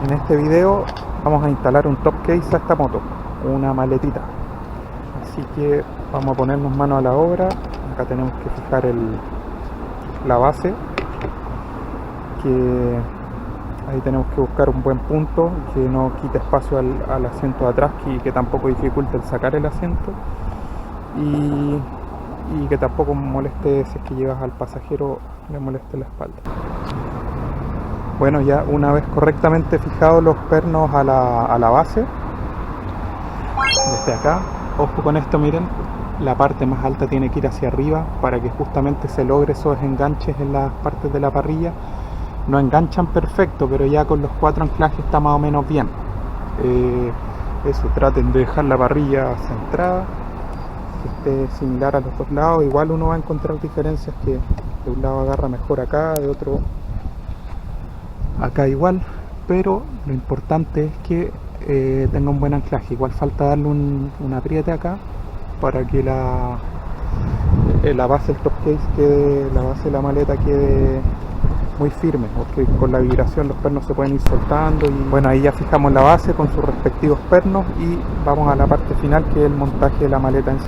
En este video vamos a instalar un top case a esta moto, una maletita. Así que vamos a ponernos mano a la obra. Acá tenemos que fijar la base, que ahí tenemos que buscar un buen punto que no quite espacio al asiento de atrás y que tampoco dificulte el sacar el asiento, y que tampoco moleste, si es que llevas al pasajero, le moleste la espalda. Bueno, ya una vez correctamente fijados los pernos a la base, desde acá, ojo con esto, miren, la parte más alta tiene que ir hacia arriba para que justamente se logre esos enganches en las partes de la parrilla. No enganchan perfecto, pero ya con los 4 anclajes está más o menos bien. Eso, traten de dejar la parrilla centrada, que esté similar a los dos lados. Igual uno va a encontrar diferencias, que de un lado agarra mejor acá, de otro acá igual, pero lo importante es que tenga un buen anclaje. Igual falta darle un apriete acá para que la base del top case quede, la base de la maleta quede muy firme, porque con la vibración los pernos se pueden ir soltando. Y bueno, ahí ya fijamos la base con sus respectivos pernos y vamos a la parte final, que es el montaje de la maleta en sí.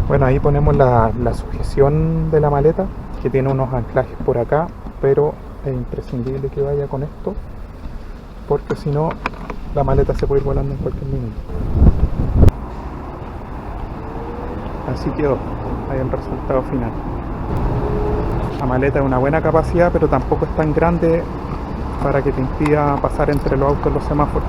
Bueno, ahí ponemos la sujeción de la maleta, que tiene unos anclajes por acá, pero es imprescindible que vaya con esto, porque si no la maleta se puede ir volando en cualquier minuto. Así quedó, ahí el resultado final. La maleta es una buena capacidad, pero tampoco es tan grande para que te impida pasar entre los autos en los semáforos.